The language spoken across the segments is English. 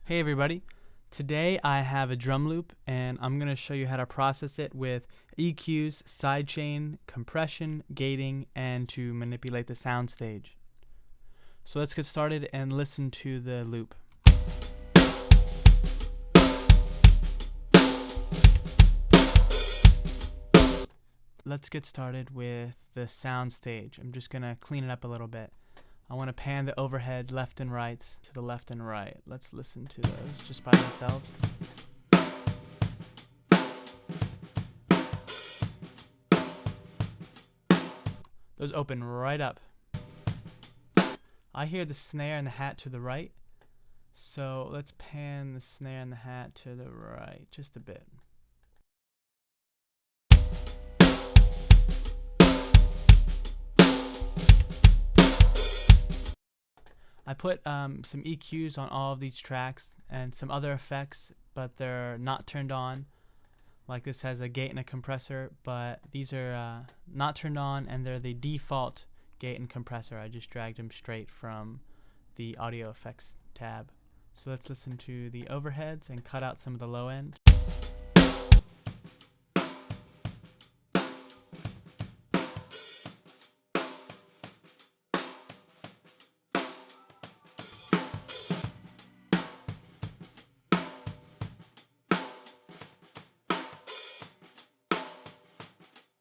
Hey everybody, today I have a drum loop and I'm going to show you how to process it with EQs, sidechain, compression, gating, and to manipulate the soundstage. So let's get started and listen to the loop. Let's get started with the soundstage. I'm just going to clean it up a little bit. I want to pan the overhead left and right to the left and right. Let's listen to those just by themselves. Those open right up. I hear the snare and the hat to the right, so let's pan the snare and the hat to the right just a bit. I put some EQs on all of these tracks and some other effects, but they're not turned on. Like this has a gate and a compressor, but these are not turned on, and they're the default gate and compressor. I just dragged them straight from the audio effects tab. So let's listen to the overheads and cut out some of the low end.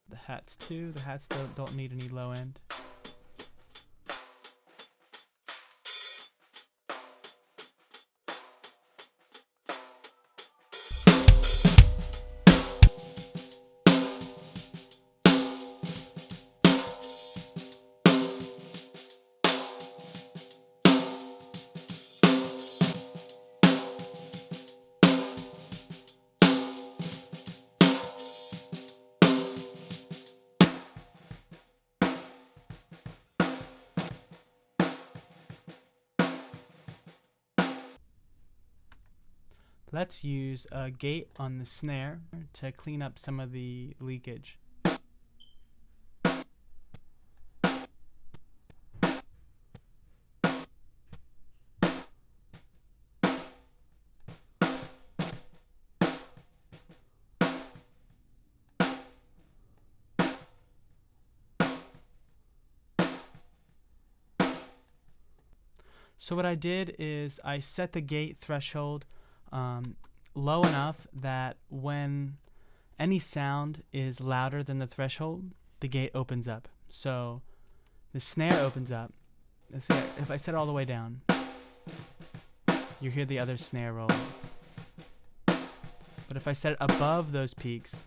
The hats too. The hats don't need any low end. Let's use a gate on the snare to clean up some of the leakage. So what I did is I set the gate threshold low enough that when any sound is louder than the threshold, the gate opens up. So the snare opens up. Let's see, if I set it all the way down, you hear the other snare roll. But if I set it above those peaks,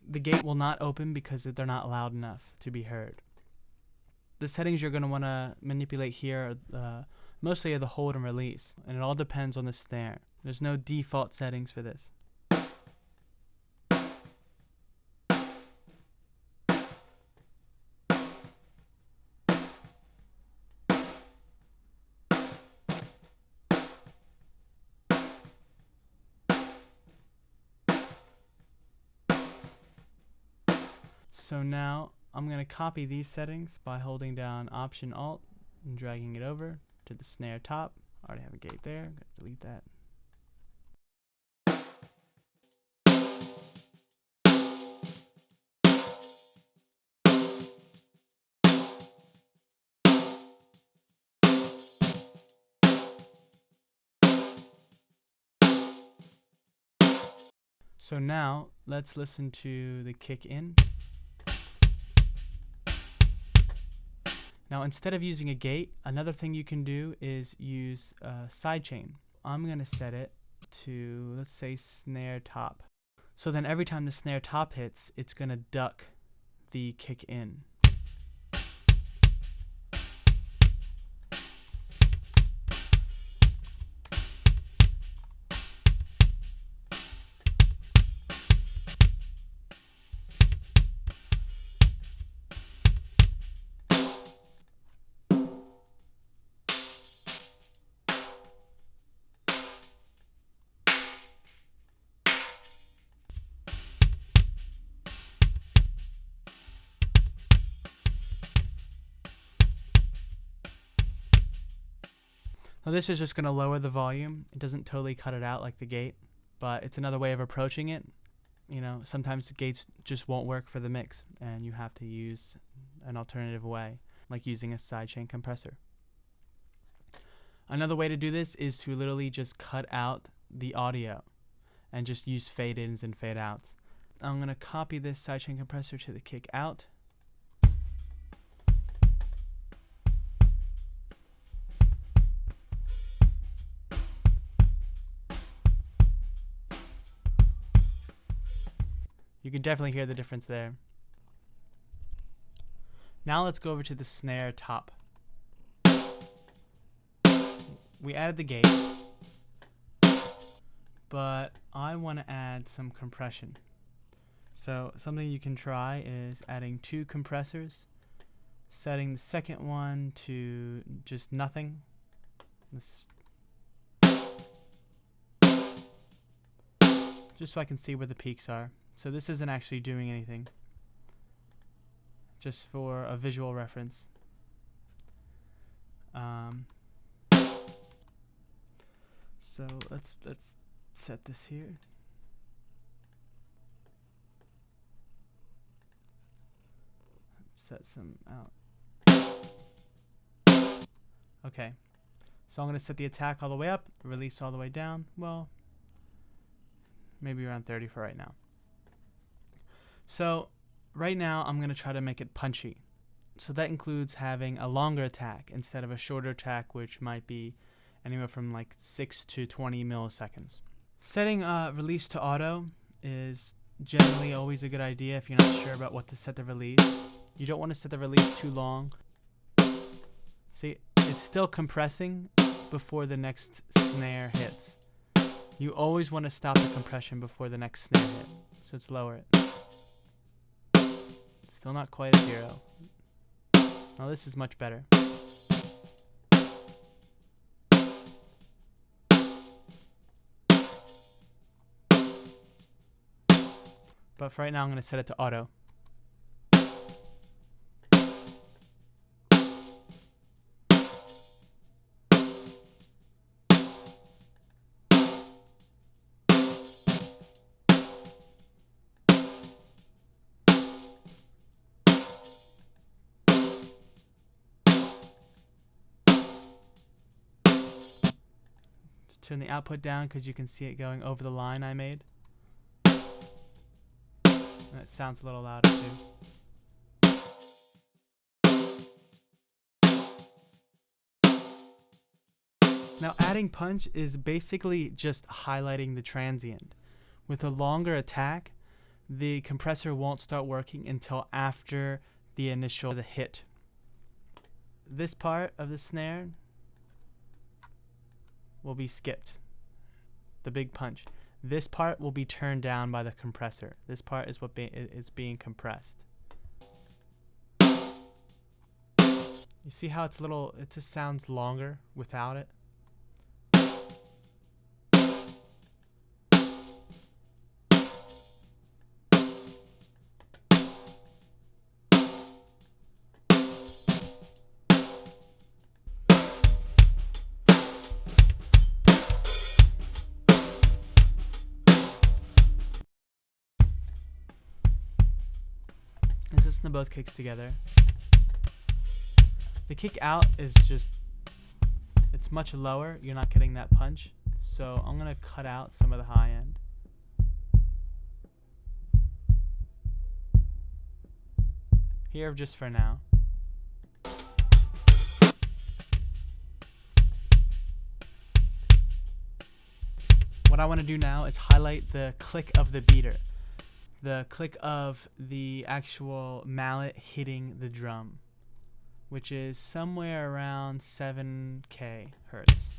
the gate will not open because they're not loud enough to be heard. The settings you're going to want to manipulate here are mostly the hold and release, and it all depends on the snare. There's no default settings for this. So now I'm going to copy these settings by holding down Option Alt and dragging it over to the snare top. I already have a gate there. I'm going to delete that. So now let's listen to the kick in. Now instead of using a gate, another thing you can do is use sidechain. I'm going to set it to, let's say, snare top. So then every time the snare top hits, it's going to duck the kick in. Now this is just going to lower the volume. It doesn't totally cut it out like the gate, but it's another way of approaching it. You know, sometimes the gates just won't work for the mix, and you have to use an alternative way, like using a sidechain compressor. Another way to do this is to literally just cut out the audio and just use fade-ins and fade-outs. I'm going to copy this sidechain compressor to the kick out. You can definitely hear the difference there. Now let's go over to the snare top. We added the gate, but I want to add some compression. So something you can try is adding 2 compressors, setting the second one to just nothing. Just so I can see where the peaks are. So this isn't actually doing anything, just for a visual reference. So let's set this here. Set some out. Okay, so I'm going to set the attack all the way up, release all the way down. Well, maybe around 30 for right now. So right now I'm going to try to make it punchy. So that includes having a longer attack instead of a shorter attack, which might be anywhere from like 6 to 20 milliseconds. Setting release to auto is generally always a good idea if you're not sure about what to set the release. You don't want to set the release too long. See, it's still compressing before the next snare hits. You always want to stop the compression before the next snare hit. So let's lower it. Still not quite a 0. Now this is much better. But for right now I'm going to set it to auto. Turn the output down because you can see it going over the line I made. And it sounds a little louder too. Now adding punch is basically just highlighting the transient. With a longer attack, the compressor won't start working until after the initial hit. This part of the snare will be skipped, the big punch. This part will be turned down by the compressor. This part is what is being compressed. You see how it's it just sounds longer without it? Let's listen to both kicks together. The kick out is just, it's much lower. You're not getting that punch. So I'm going to cut out some of the high end. Here just for now. What I want to do now is highlight the click of the beater. The click of the actual mallet hitting the drum, which is somewhere around 7K hertz.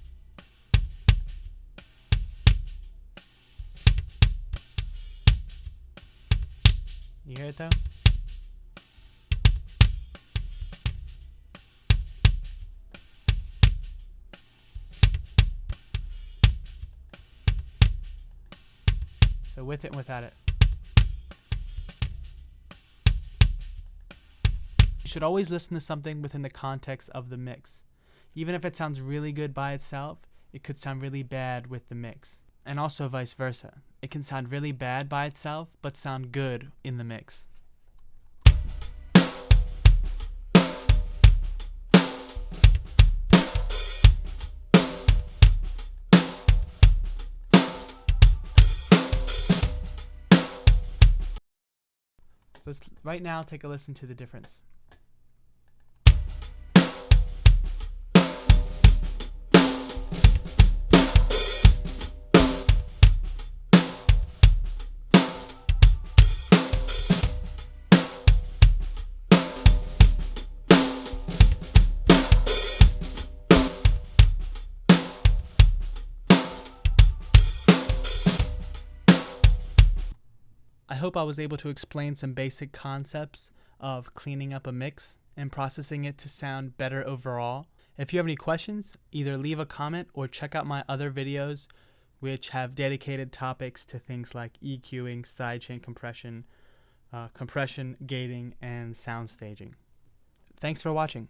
You hear it though? So with it and without it. You should always listen to something within the context of the mix. Even if it sounds really good by itself, it could sound really bad with the mix. And also vice versa. It can sound really bad by itself, but sound good in the mix. So let's right now take a listen to the difference. I hope I was able to explain some basic concepts of cleaning up a mix and processing it to sound better overall. If you have any questions, either leave a comment or check out my other videos which have dedicated topics to things like EQing, sidechain compression, compression, gating, and sound staging. Thanks for watching.